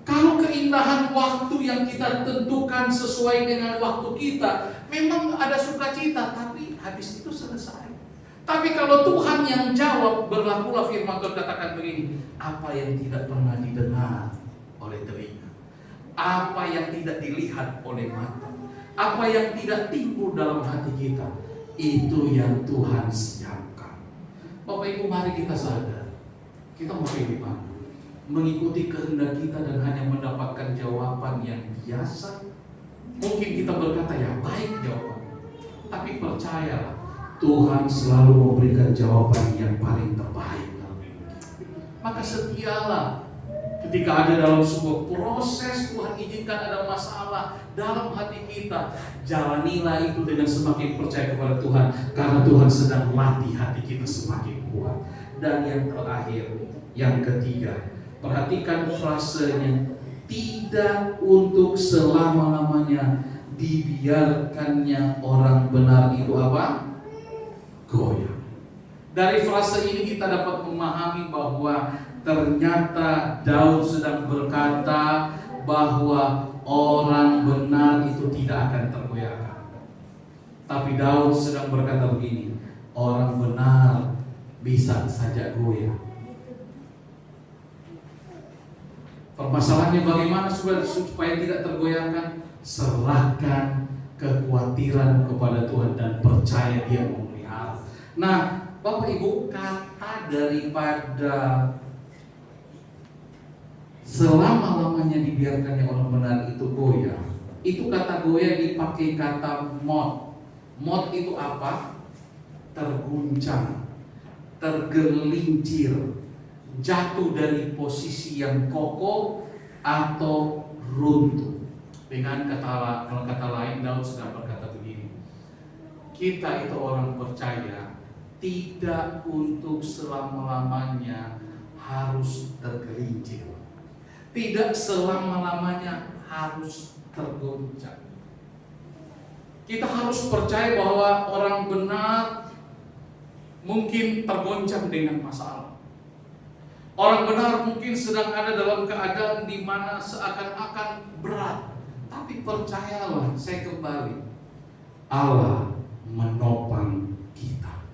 S4: Kalau keindahan waktu yang kita tentukan sesuai dengan waktu kita, memang ada sukacita, tapi habis itu selesai. Tapi kalau Tuhan yang jawab, berlakulah firman Tuhan katakan begini, apa yang tidak pernah didengar oleh telinga, apa yang tidak dilihat oleh mata, apa yang tidak timbul dalam hati kita, itu yang Tuhan siapkan. Bapak Ibu, mari kita sadar, kita mau pilih mana? Mengikuti kehendak kita dan hanya mendapatkan jawaban yang biasa. Mungkin kita berkata, ya baik jawaban, tapi percayalah, Tuhan selalu memberikan jawaban yang paling terbaik dalam hidup kita. Maka setialah ketika ada dalam sebuah proses, Tuhan izinkan ada masalah dalam hati kita, jalanilah itu dengan semakin percaya kepada Tuhan, karena Tuhan sedang melatih hati kita semakin kuat. Dan yang terakhir, yang ketiga, perhatikan frasenya, tidak untuk selama-lamanya dibiarkannya orang benar itu apa? Goyah. Dari frase ini kita dapat memahami bahwa ternyata Daud sedang berkata bahwa orang benar itu tidak akan tergoyahkan. Tapi Daud sedang berkata begini, orang benar bisa saja goyah. Permasalahannya bagaimana supaya tidak tergoyahkan? Serahkan kekhawatiran kepada Tuhan dan percaya Dia memelihara. Nah, Bapak Ibu, kata daripada selama-lamanya dibiarkannya orang benar itu goyah, itu kata goyah dipakai kata mot. Mot itu apa? Terguncang, tergelincir, jatuh dari posisi yang kokoh atau runtuh. Dengan kata lain, Daud sedang berkata begini, kita itu orang percaya tidak untuk selama-lamanya harus tergelincir, tidak selama-lamanya harus tergoncang. Kita harus percaya bahwa orang benar mungkin tergoncang dengan masalah. Orang benar mungkin sedang ada dalam keadaan di mana seakan-akan berat. Tapi percayalah, saya kembali, Allah menopang kita.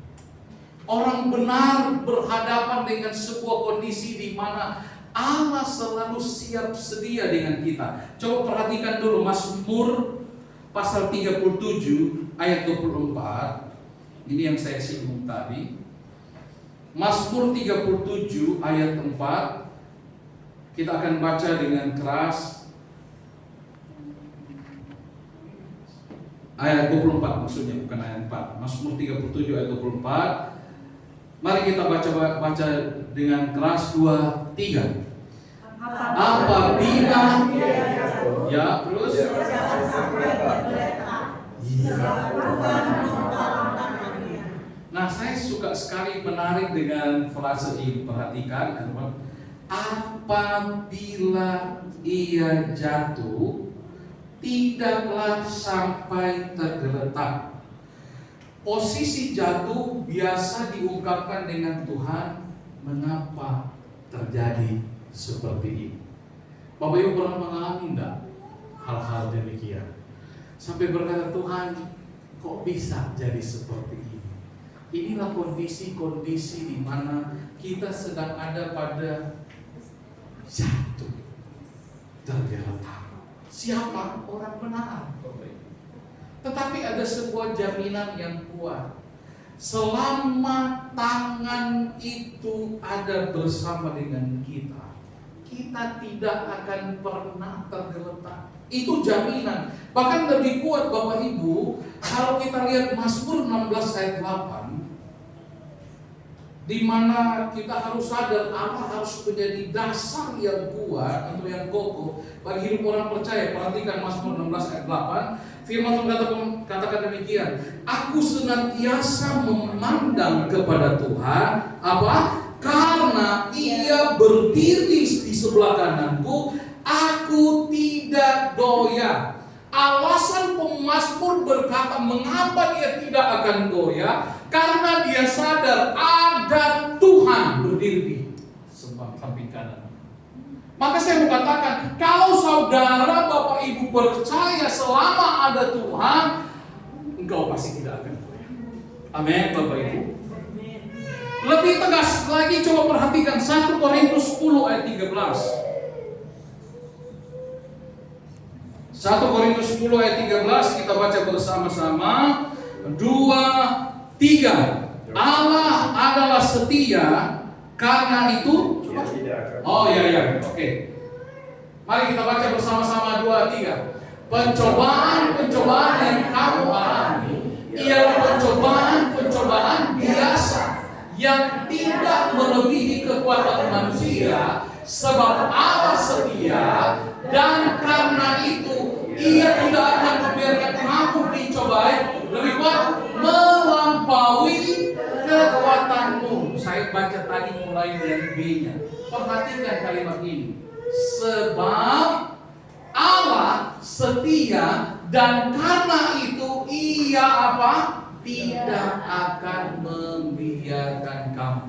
S4: Orang benar berhadapan dengan sebuah kondisi di mana Allah selalu siap sedia dengan kita. Coba perhatikan dulu Mazmur pasal 37 ayat 24. Ini yang saya singgung tadi. Mazmur 37 ayat 4. Kita akan baca dengan keras. Ayat 24 maksudnya, bukan ayat 4. Mazmur 37 ayat 24. Mari kita baca dengan keras. 2, 3. Apabila ya terus Nah, saya suka sekali menarik dengan frase ini. Perhatikan, teman-teman. Apabila ia jatuh, tidaklah sampai tergeletak. Posisi jatuh biasa diungkapkan dengan Tuhan, mengapa terjadi seperti ini? Bapak Ibu pernah mengalami enggak hal-hal demikian? Sampai berkata, Tuhan, kok bisa jadi seperti ini? Inilah kondisi-kondisi di mana kita sedang ada pada jatuh, tergeletak. Siapa? Orang benar. Tetapi ada sebuah jaminan yang kuat. Selama tangan itu ada bersama dengan kita, kita tidak akan pernah tergeletak. Itu jaminan. Bahkan lebih kuat Bapak Ibu, kalau kita lihat Mazmur 16 ayat 8, di mana kita harus sadar Allah harus menjadi dasar yang kuat atau yang kokoh bagi hidup orang percaya. Perhatikan Mazmur 16 ayat 8. Firman Tuhan katakan demikian, aku senantiasa memandang kepada Tuhan, apa? Karena Ia berdiri di sebelah kananku, aku tidak goyah. Alasan pemazmur berkata mengapa dia tidak akan goyah, karena dia sadar ada Tuhan berdiri di samping kanan. Maka saya mau katakan, kalau saudara Bapak Ibu percaya selama ada Tuhan, engkau pasti tidak akan goyah. Amin Bapak Ibu. Lebih tegas lagi, coba perhatikan 1 Korintus 10 ayat 13. 1 Korintus 10 ayat 13 kita baca bersama-sama. 2, 3. Allah adalah setia, karena itu oh ya. Oke. Mari kita baca bersama-sama 2, 3. Pencobaan-pencobaan yang kamu alami ialah pencobaan-pencobaan biasa yang tidak melebihi kekuatan manusia, sebab Allah setia, dan karena itu Ia tidak akan membiarkan kamu dicobai lebih kuat melampaui kekuatanmu. Saya baca tadi mulai dari B-nya. Perhatikan kalimat ini. Sebab Allah setia, dan karena itu Ia apa? Tidak akan membiarkan kamu.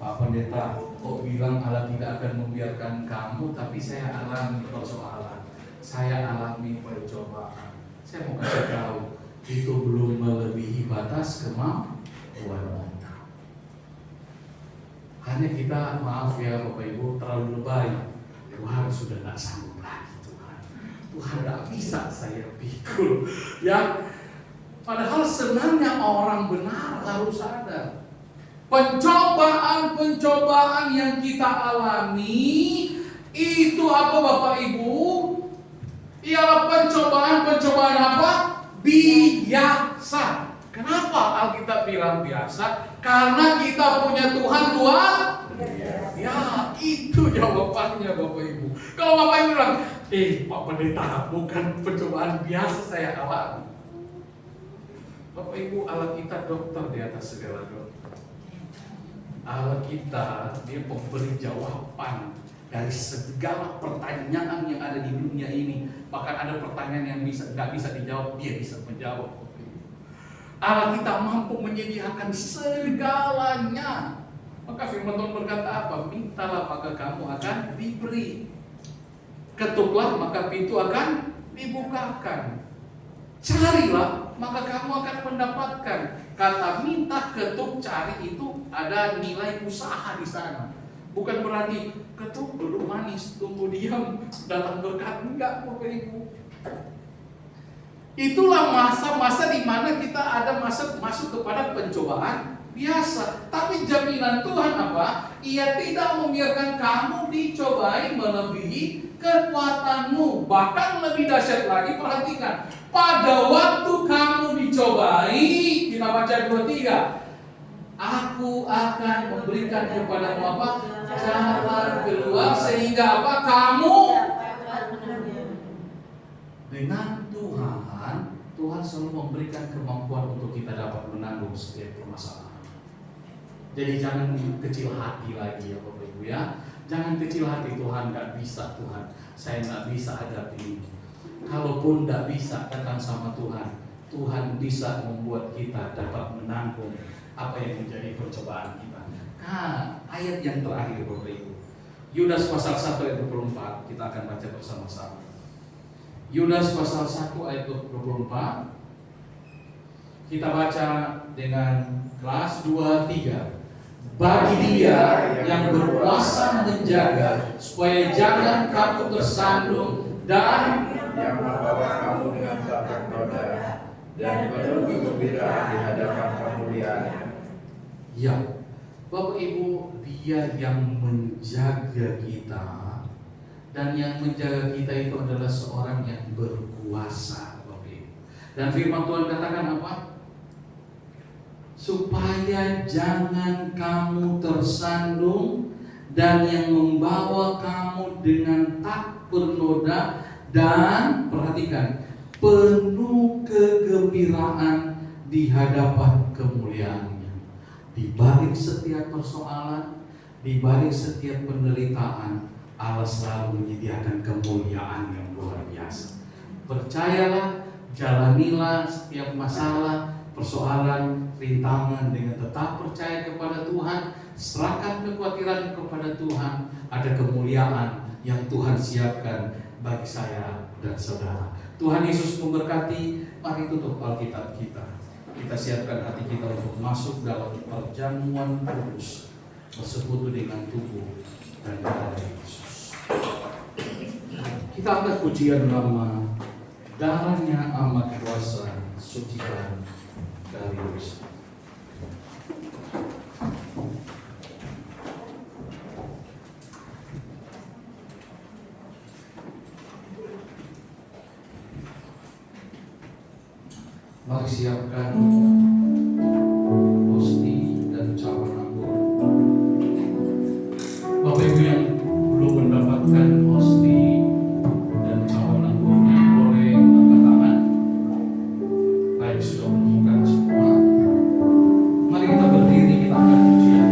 S4: Pak Pendeta, kok bilang Allah tidak akan membiarkan kamu, tapi saya alami persoalan. Saya alami pencobaan. Saya mau kasih tahu, itu belum melebihi batas kemampuan kita. Hanya kita, maaf ya Bapak Ibu, terlalu lebay. Tuhan sudah tidak sanggup lagi Tuhan. Tuhan tidak bisa saya pikul. Ya, padahal sebenarnya orang benar harus sadar. Pencobaan-pencobaan yang kita alami itu apa Bapak Ibu? Ialah pencobaan-pencobaan apa? Biasa. Kenapa Alkitab bilang biasa? Karena kita punya Tuhan. Ya, itu jawabannya Bapak Ibu. Kalau Bapak Ibu bilang, Pak Pendeta, bukan pencobaan biasa saya alami. Bapak Ibu, Allah kita dokter di atas segala dokter. Allah kita, dia pemberi jawaban dari segala pertanyaan yang ada di dunia ini. Bahkan ada pertanyaan yang nggak bisa dijawab, dia bisa menjawab. Allah kita mampu menyediakan segalanya. Maka firman Tuhan berkata apa? Mintalah maka kamu akan diberi. Ketuklah maka pintu akan dibukakan. Carilah maka kamu akan mendapatkan. Kata minta, ketuk, cari itu ada nilai usaha di sana. Bukan berarti ketuk, duduk manis, tunggu diam, datang berkat. Enggak Bapak Ibu. Itulah masa-masa di mana kita ada masuk kepada pencobaan biasa. Tapi jaminan Tuhan apa? Ia tidak membiarkan kamu dicobai melebihi kekuatanmu. Bahkan lebih dahsyat lagi, perhatikan. Pada waktu kamu dicobai, kita baca 2:3. Aku akan memberikan kepadamu apa? Jalan keluar sehingga apa? Kamu dengan Tuhan selalu memberikan kemampuan untuk kita dapat menanggung setiap permasalahan. Jadi jangan kecil hati lagi ya Bapak Ibu ya. Jangan kecil hati, Tuhan nggak bisa, Tuhan saya nggak bisa hadapi ini. Kalaupun nggak bisa, datang sama Tuhan. Tuhan bisa membuat kita dapat menanggung apa yang menjadi percobaan kita. Nah, ayat yang terakhir Bapak Ibu, Yudas pasal 1 ayat 24, kita akan baca bersama-sama. Yudas pasal 1 ayat 24. Kita baca dengan kelas 2-3. Bagi Dia yang berkuasa menjaga supaya jangan kamu tersandung dan
S2: yang membawa kamu dengan tak ternoda dan penuh kegembiraan di hadapan kemuliaan.
S4: ya, Bapak Ibu, Dia yang menjaga kita. Dan yang menjaga kita itu adalah seorang yang berkuasa, Bapak Ibu. Dan firman Tuhan katakan apa? Supaya jangan kamu tersandung dan yang membawa kamu dengan tak bernoda dan perhatikan penuh kegembiraan di hadapan kemuliaannya. Di balik setiap persoalan, di balik setiap penderitaan, Allah selalu menyediakan kemuliaan yang luar biasa. Percayalah, jalanilah setiap masalah, persoalan, rintangan dengan tetap percaya kepada Tuhan, serahkan kekhawatiran kepada Tuhan. Ada kemuliaan yang Tuhan siapkan bagi saya dan saudara. Tuhan Yesus memberkati. Mari tutup Alkitab kita. Kita siapkan hati kita untuk masuk dalam perjamuan kudus, bersekutu dengan tubuh dan darah Yesus. Kita angkat pujian lama, darahnya amat kuasa, sucikan dari dosa. Mari siapkan hosti dan cawan anggur. Bapak Ibu yang belum mendapatkan hosti dan cawan anggurnya boleh angkat tangan. Baik, sudah menemukan semua. Mari kita berdiri, kita akan pujian.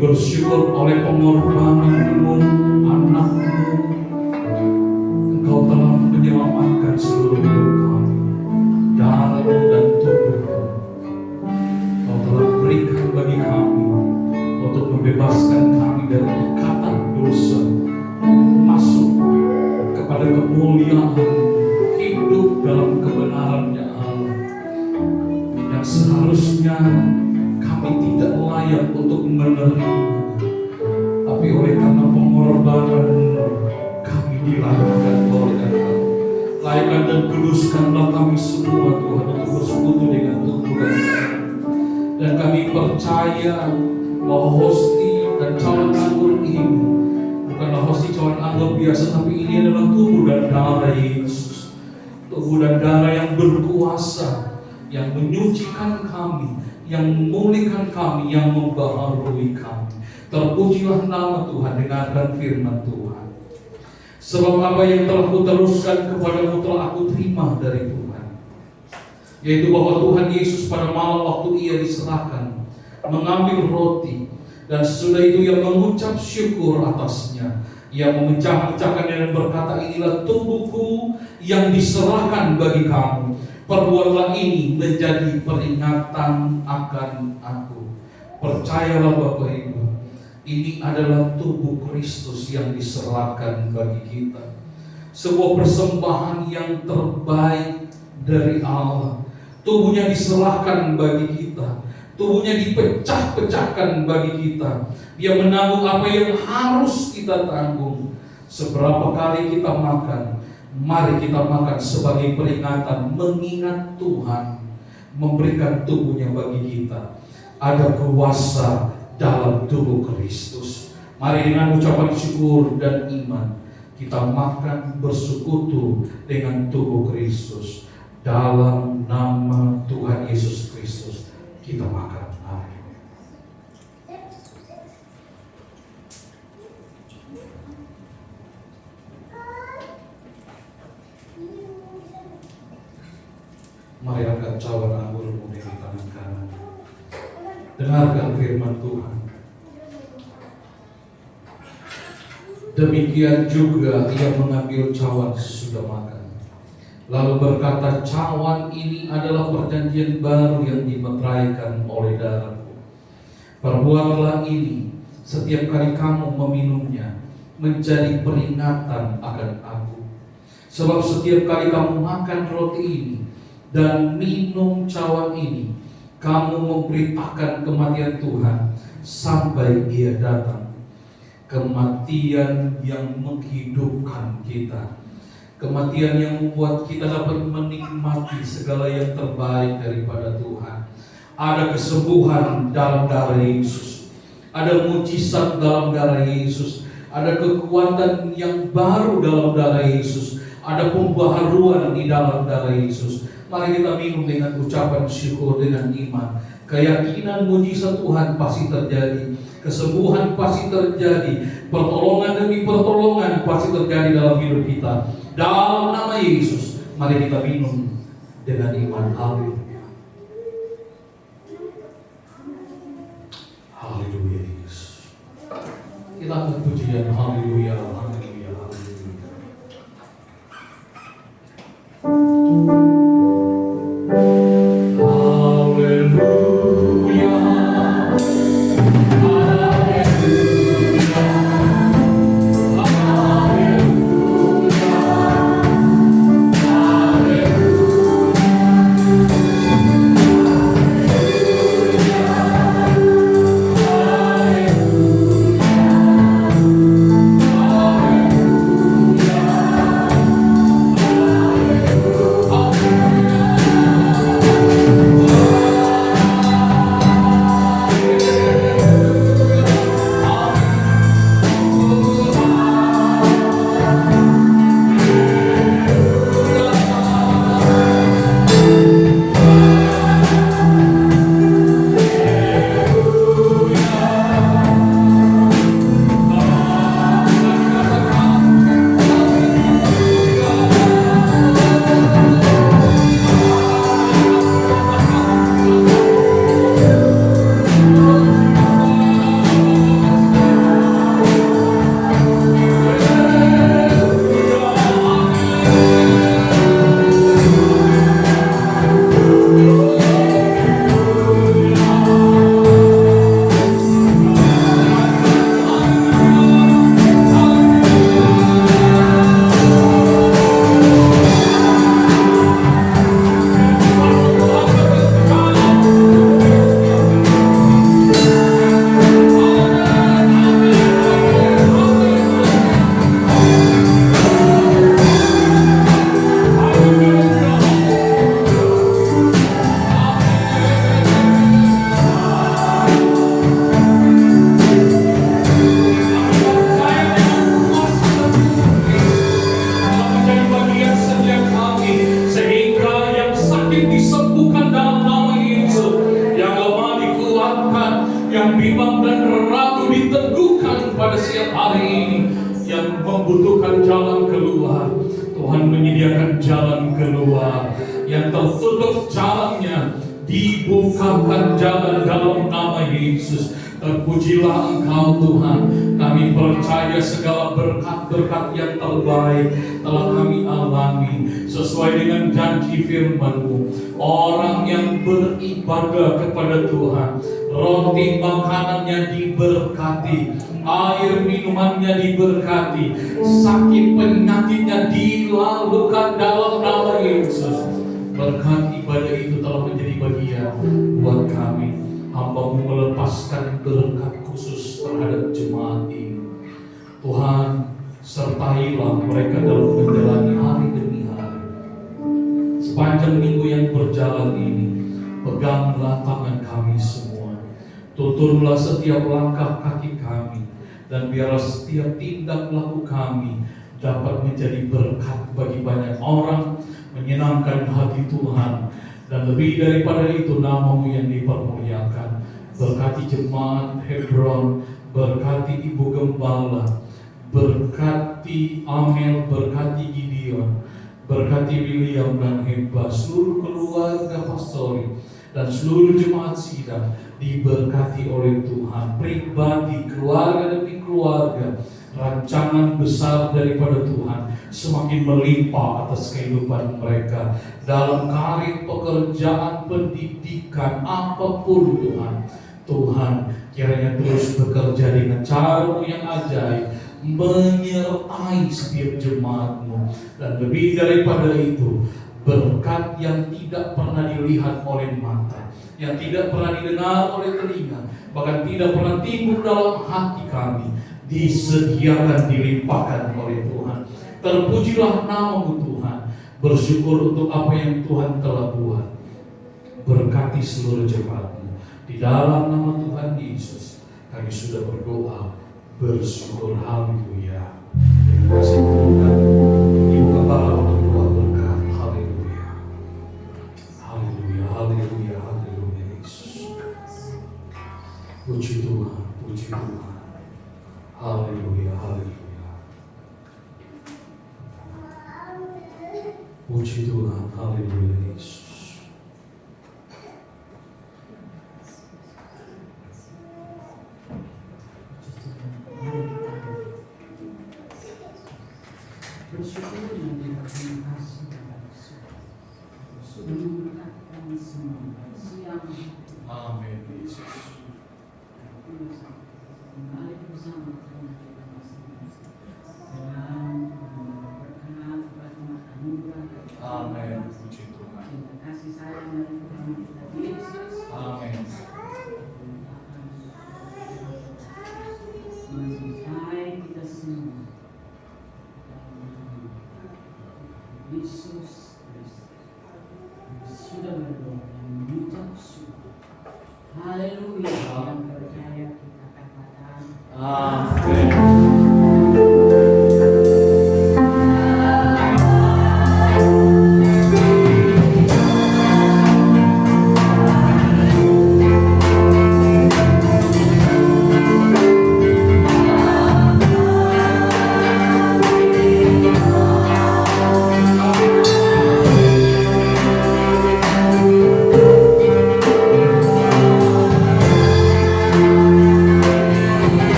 S4: Bersyukur oleh pengorbanan-Mu, anak-Mu, Engkau telah menyelamatkan seluruh hidup kami. dari ikatan dosa, masuk kepada kemuliaan, hidup dalam kebenaran-Nya Allah, yang seharusnya kami tidak layak untuk menerima, tapi oleh karena pengorbanan kami dilakukan oleh Engkau. Layakan dan kuduskanlah kami semua Tuhan untuk bersekutu dengan tubuh dan darah. Dan kami percaya bahwa hosti dan cawan anggur ini bukanlah hosti cawan anggur biasa, tapi ini adalah tubuh dan darah Yesus. Tubuh dan darah yang berkuasa, yang menyucikan kami, yang memulihkan kami, yang membaharui kami. Terpujilah nama Tuhan. Dengarkan firman Tuhan. Sebab apa yang telah kuteruskan kepadamu telah aku terima dari Tuhan, yaitu bahwa Tuhan Yesus pada malam waktu Ia diserahkan mengambil roti, dan sesudah itu Ia mengucap syukur atasnya. Ia memecah-mecahkannya dan berkata, inilah tubuhku yang diserahkan bagi kamu. Perbuatlah ini menjadi peringatan akan aku. Percayalah Bapak Ibu, ini adalah tubuh Kristus yang diserahkan bagi kita. Sebuah persembahan yang terbaik dari Allah. Tubuhnya diserahkan bagi kita. Tubuhnya dipecah-pecahkan bagi kita. Dia menanggung apa yang harus kita tanggung. Seberapa kali kita makan, mari kita makan sebagai peringatan, mengingat Tuhan memberikan tubuhnya bagi kita. Ada kuasa dalam tubuh Kristus. Mari dengan ucapan syukur dan iman kita makan bersekutu dengan tubuh Kristus. Dalam nama Tuhan Yesus Kristus kita makan. Amin. Mari angkat cawan anggurmu dari tangan kanan. Dengarkan firman Tuhan. Demikian juga Ia mengambil cawan sesudah makan, lalu berkata, cawan ini adalah perjanjian baru yang dimeteraikan oleh darahku. Perbuatlah ini setiap kali kamu meminumnya, menjadi peringatan akan aku. Sebab setiap kali kamu makan roti ini dan minum cawan ini, kamu memberitakan kematian Tuhan sampai Ia datang. Kematian yang menghidupkan kita, kematian yang membuat kita dapat menikmati segala yang terbaik daripada Tuhan. Ada kesembuhan dalam darah Yesus, ada mujizat dalam darah Yesus, ada kekuatan yang baru dalam darah Yesus, ada pembaharuan di dalam darah Yesus. Mari kita minum dengan ucapan syukur dengan iman. Keyakinan mujizat Tuhan pasti terjadi, kesembuhan pasti terjadi, pertolongan demi pertolongan pasti terjadi dalam hidup kita. Dalam nama Yesus, mari kita minum dengan iman. Haleluya. Haleluya Yesus. Kita akan pujian haleluya, haleluya, haleluya.
S5: Hallelujah.
S4: pada siang hari ini yang membutuhkan jalan keluar, Tuhan menyediakan jalan keluar. Yang tertutup jalannya, dibukakan jalan dalam nama Yesus. Terpujilah Engkau Tuhan. Kami percaya segala berkat-berkat yang terbaik telah kami alami sesuai dengan janji firman-Mu. Orang yang beribadah kepada Tuhan, roti makanannya diberkati, air minumannya diberkati, sakit penyakitnya dilalukan dalam nama Yesus. Berkat ibadah itu telah menjadi bagian buat kami. Hamba-Mu melepaskan berkat khusus terhadap jemaat ini. Tuhan, sertailah mereka dalam menjalani hari demi hari. Sepanjang minggu yang berjalan ini, peganglah tangan kami semua. Tuntunlah setiap langkah kaki kami, dan biarlah setiap tindak laku kami dapat menjadi berkat bagi banyak orang, menyenangkan hati Tuhan. Dan lebih daripada itu, nama-Mu yang dipermuliakan. Berkati jemaat Hebron, berkati Ibu Gembala, berkati Amel, berkati Gideon, berkati William dan Heba, seluruh keluarga pastori, dan seluruh jemaat sidang diberkati oleh Tuhan. Pribadi, keluarga demi keluarga, rancangan besar daripada Tuhan semakin melimpah atas kehidupan mereka dalam karir, pekerjaan, pendidikan, apapun Tuhan. Tuhan, kiranya terus bekerja dengan cara-Mu yang ajaib, menyertai setiap jemaat-Mu. Dan lebih daripada itu, berkat yang tidak pernah dilihat oleh mata, yang tidak pernah didengar oleh telinga, bahkan tidak pernah timbul dalam hati kami, disediakan, dilimpahkan oleh Tuhan. Terpujilah nama-Mu Tuhan. Bersyukur untuk apa yang Tuhan telah buat. Berkati seluruh jemaat-Mu. Di dalam nama Tuhan Yesus kami sudah berdoa, bersyukur. Haleluya. Terima kasih Tuhan. Ibu Gembala untuk doa berkat. Haleluya. Haleluya. Haleluya. Haleluya Yesus. Puji Tuhan. Puji Tuhan. Haleluya. Haleluya. Puji Tuhan. Haleluya Yesus.
S1: Bersyukur dan berterima kasih kepada Yesus. Sudah memberkatkan semua siang.
S4: Amin Yesus.
S1: Kembali bersama Tuhan kita masing-masing. Dan berkenan kepada anugerah.
S4: Amin. Puji Tuhan.
S1: Cinta kasih sayang dari Tuhan kita Yesus.
S4: Amin.
S1: Mencintai kita semua. Yesus Kristus sudah berdoa dan mengucap syukur. Haleluya. Yang percaya kita katakan
S4: Amin.